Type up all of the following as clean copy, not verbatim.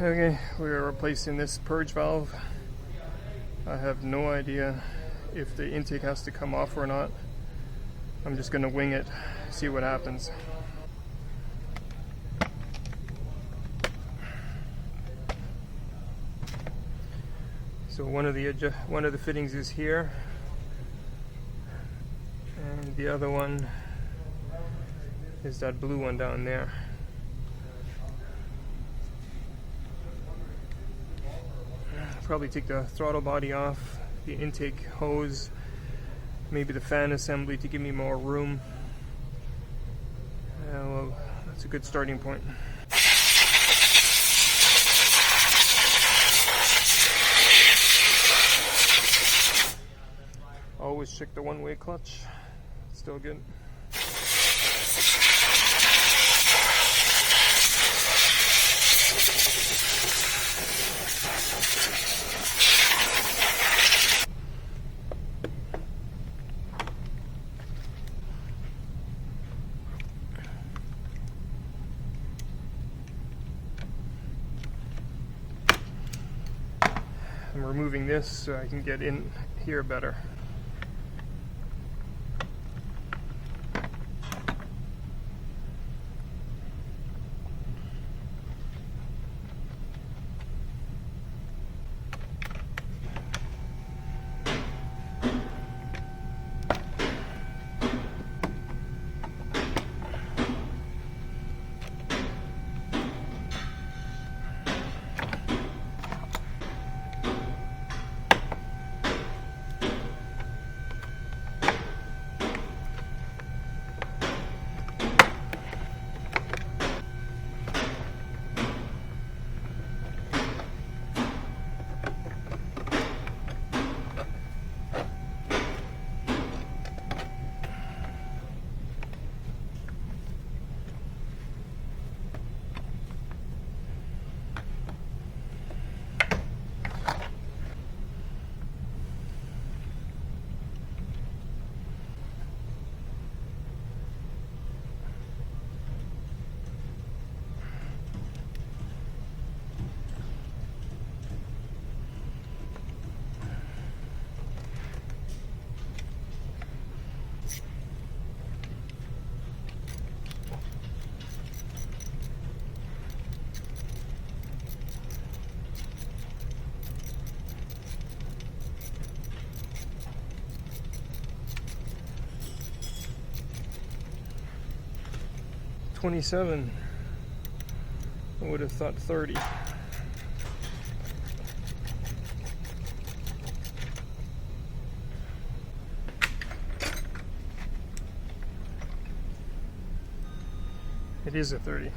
Okay, we are replacing this purge valve. I have no idea if the intake has to come off or not. I'm just going to wing it, see what happens. So one of the fittings is here, and the other one is that blue one down there. Probably take the throttle body off, the intake hose, maybe the fan assembly to give me more room. Well, that's a good starting point. Always check the one-way clutch. Still good. I'm removing this so I can get in here better. $27. I would have thought 30. It is a 30.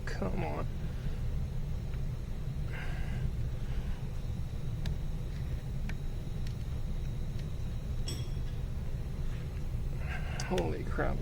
Come on. Holy crap.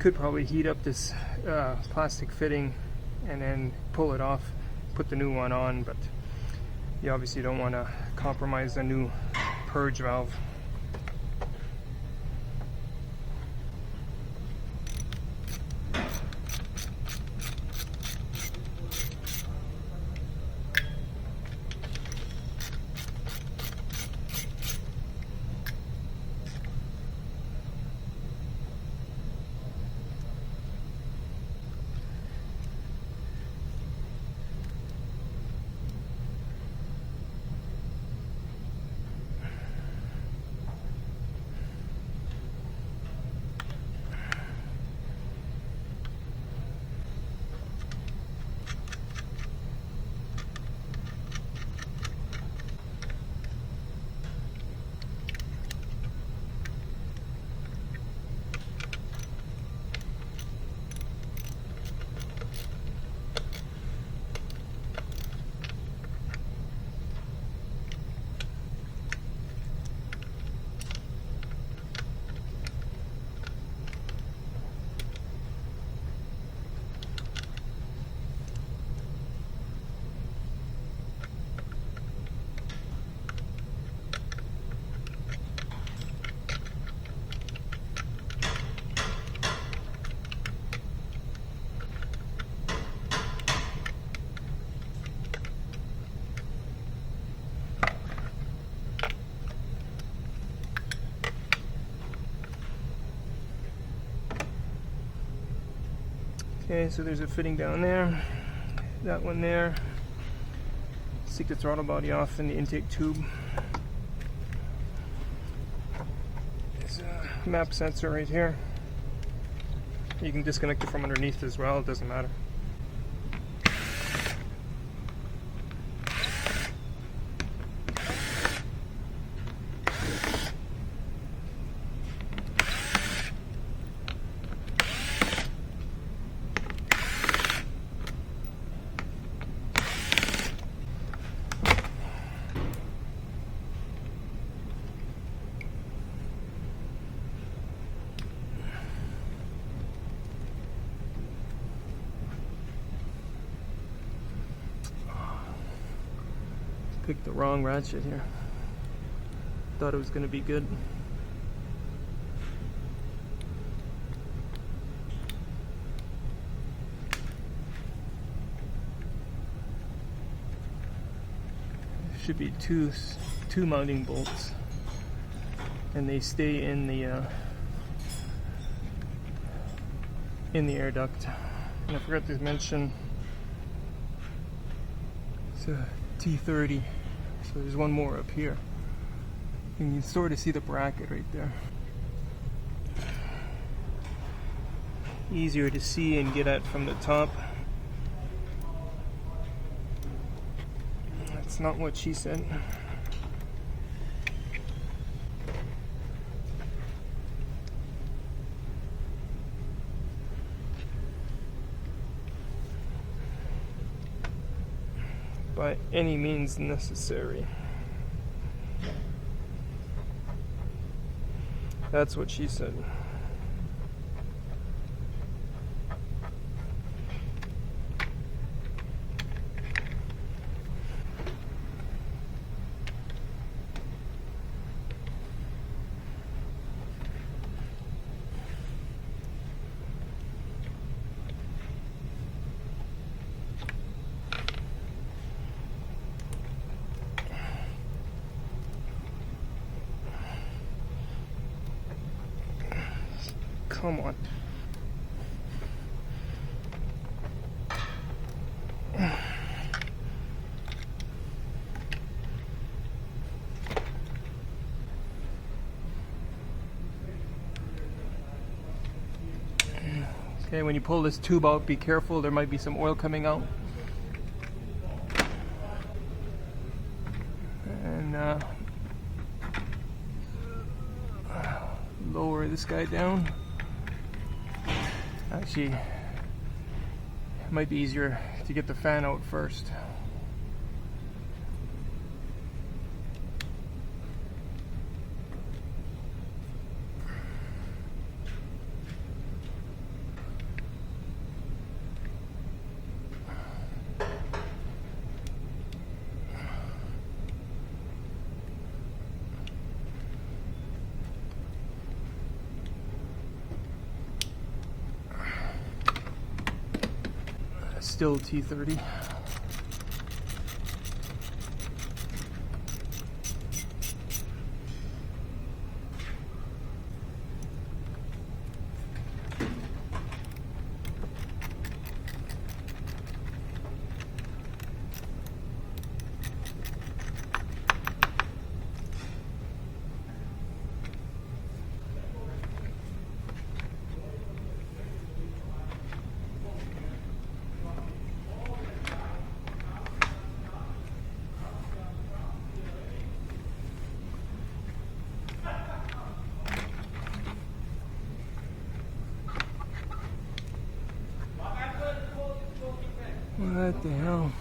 could probably heat up this plastic fitting and then pull it off, put the new one on, but you obviously don't want to compromise the new purge valve. Okay, so there's a fitting down there, that one there. Stick the throttle body off in the intake tube. There's a map sensor right here. You can disconnect it from underneath as well, it doesn't matter. Picked the wrong ratchet here. Thought it was going to be good. Should be two mounting bolts, and they stay in the air duct. And I forgot to mention it's a T30, so there's one more up here. You can sort of see the bracket right there. Easier to see and get at from the top. That's not what she said. By any means necessary. That's what she said. Come on. Okay, when you pull this tube out, be careful, there might be some oil coming out. And lower this guy down. Actually, it might be easier to get the fan out first. still T30. What the hell?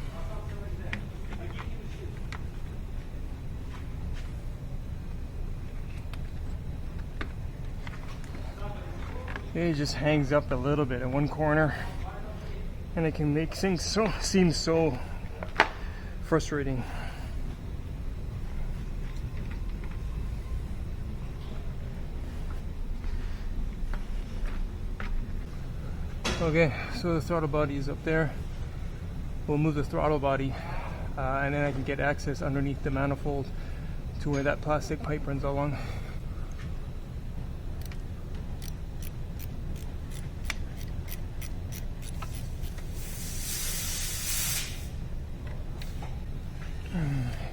It just hangs up a little bit in one corner, and it can make things seem so frustrating. Okay, so the throttle body is up there. We'll move the throttle body, and then I can get access underneath the manifold to where that plastic pipe runs along.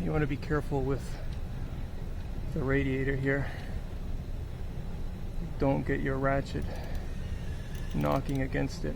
You want to be careful with the radiator here. Don't get your ratchet knocking against it.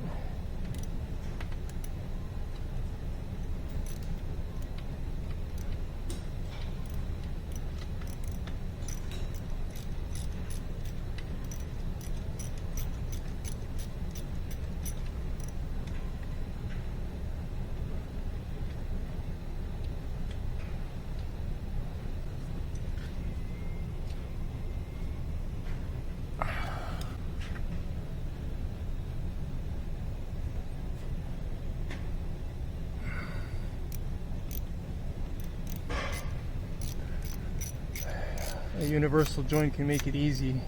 A universal joint can make it easy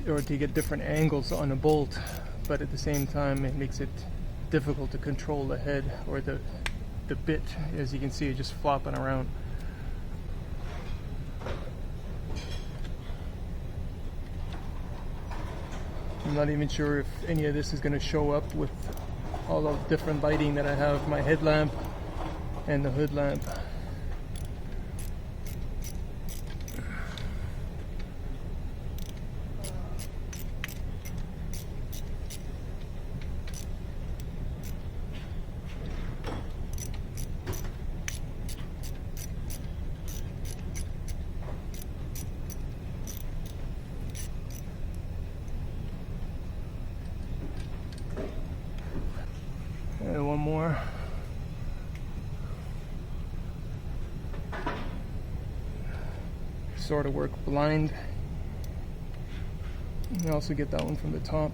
to get different angles on a bolt, but at the same time it makes it difficult to control the head or the bit. As you can see, it's just flopping around. I'm not even sure if any of this is going to show up with all the different lighting that I have, my headlamp and the hood lamp. And one more. Sort of work blind. You also get that one from the top.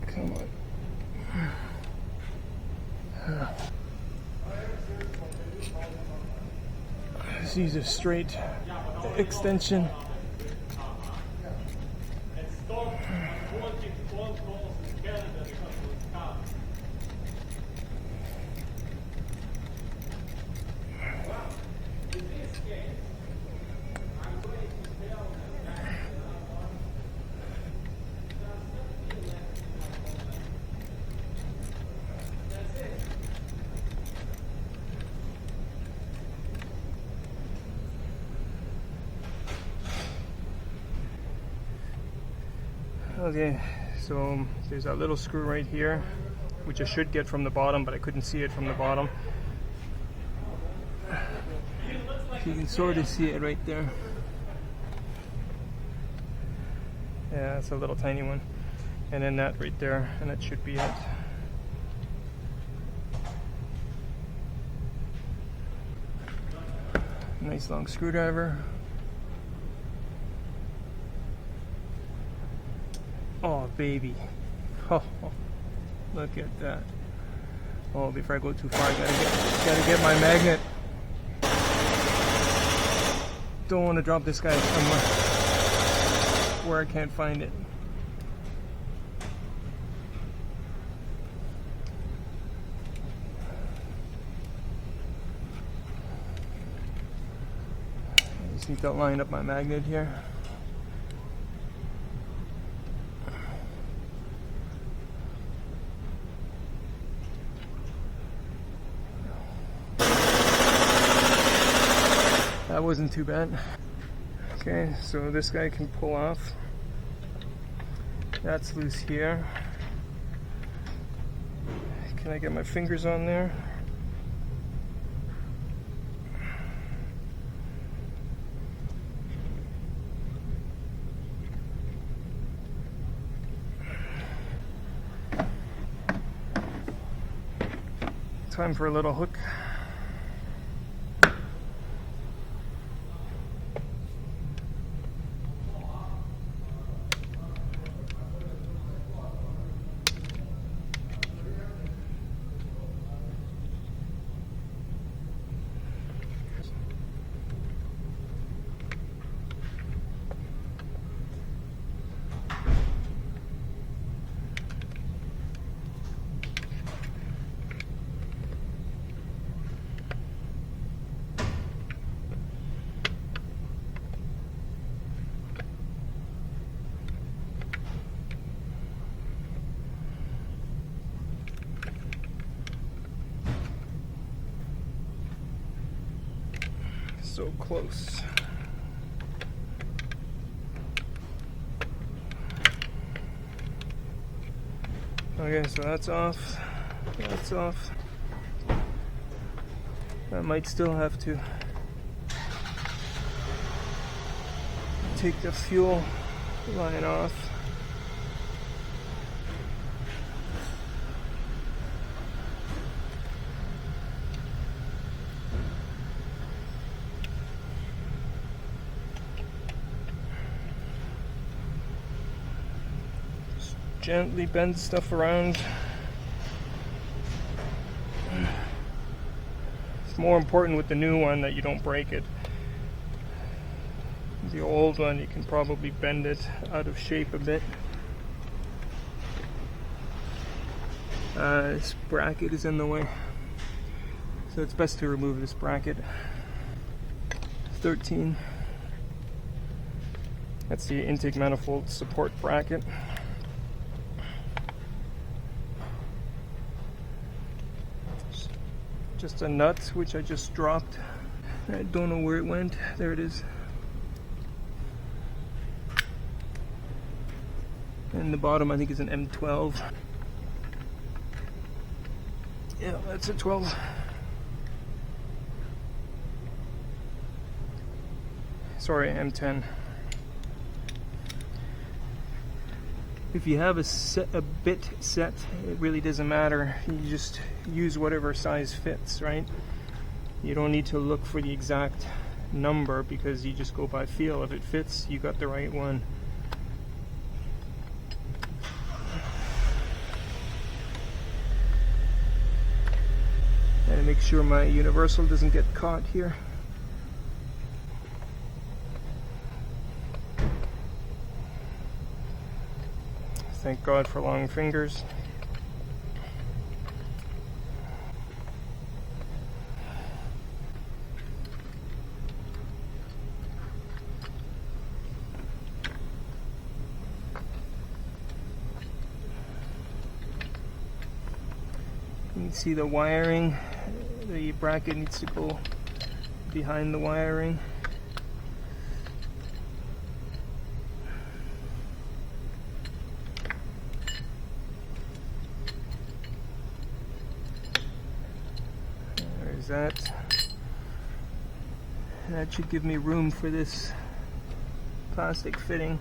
Come on. This is a straight extension. Okay, so there's that little screw right here, which I should get from the bottom, but I couldn't see it from the bottom. You can sort of see it right there. Yeah, it's a little tiny one. And then that right there, and that should be it. Nice long screwdriver. baby. Oh, look at that. Oh, before I go too far, I gotta get my magnet. Don't want to drop this guy somewhere where I can't find it. I just need to line up my magnet here. That wasn't too bad. Okay, so this guy can pull off. That's loose here. Can I get my fingers on there? Time for a little hook. So close. Okay, so that's off. That's off. I might still have to take the fuel line off. Gently bend stuff around. It's more important with the new one that you don't break it. The old one, you can probably bend it out of shape a bit. This bracket is in the way, so it's best to remove this bracket. 13. That's the intake manifold support bracket. Just a nut, which I just dropped. I don't know where it went. There it is. And the bottom, I think, is an M12. Yeah, that's a 12. Sorry, M10. If you have a bit set, it really doesn't matter. You just use whatever size fits, right? You don't need to look for the exact number because you just go by feel. If it fits, you got the right one. And make sure my universal doesn't get caught here. Thank God for long fingers. You can see the wiring. The bracket needs to go behind the wiring. That should give me room for this plastic fitting.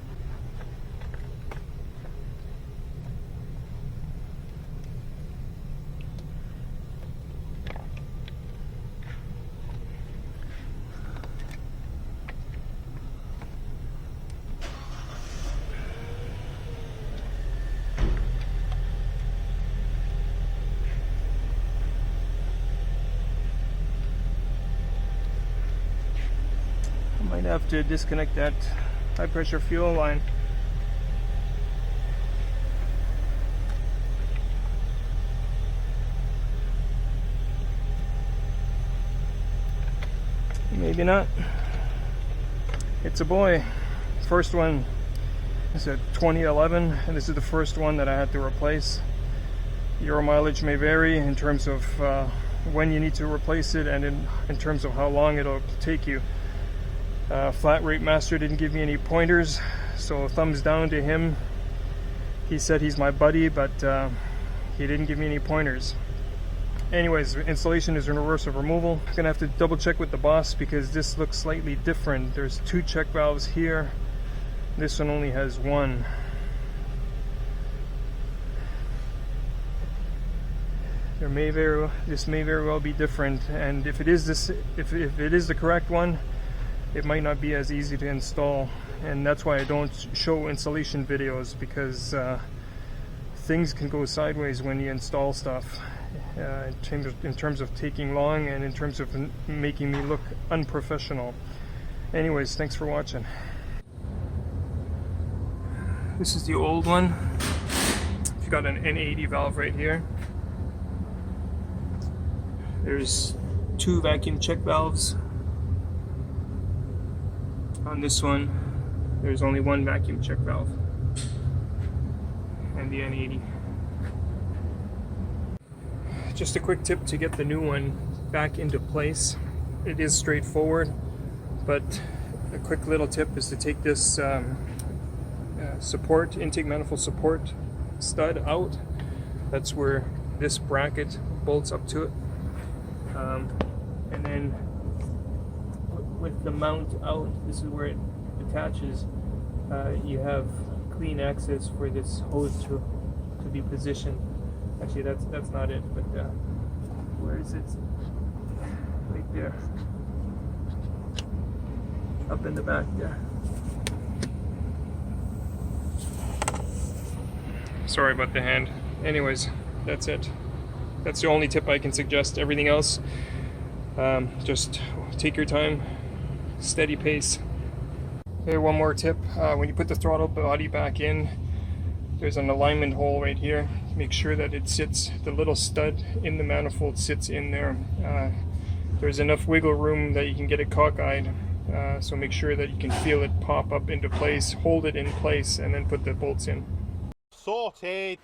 have to disconnect that high pressure fuel line. Maybe not. It's a boy. First one is a 2011, and this is the first one that I had to replace. Your mileage may vary in terms of when you need to replace it, and in terms of how long it'll take you. Flat Rate Master didn't give me any pointers, so thumbs down to him. He said he's my buddy, but he didn't give me any pointers. Anyways, installation is in reverse of removal. I'm gonna have to double check with the boss because this looks slightly different. There's 2 check valves here. This one only has 1. This may very well be different, and if it is the correct one, it might not be as easy to install, and that's why I don't show installation videos, because things can go sideways when you install stuff. In terms of taking long, and in terms of making me look unprofessional. Anyways, thanks for watching. This is the old one. You've got an N80 valve right here. There's 2 vacuum check valves. On this one, there's only 1 vacuum check valve. And the N80. Just a quick tip to get the new one back into place. It is straightforward, but a quick little tip is to take this intake manifold support stud out. That's where this bracket bolts up to it. And then with the mount out, this is where it attaches. You have clean access for this hose to be positioned. Actually, that's not it, but where is it? Right there. Up in the back there. Sorry about the hand. Anyways, that's it. That's the only tip I can suggest. Everything else, just take your time, steady pace. Okay, one more tip. When you put the throttle body back in, there's an alignment hole right here. Make sure that it sits, the little stud in the manifold sits in there. There's enough wiggle room that you can get it cockeyed. So make sure that you can feel it pop up into place, hold it in place, and then put the bolts in. Sorted!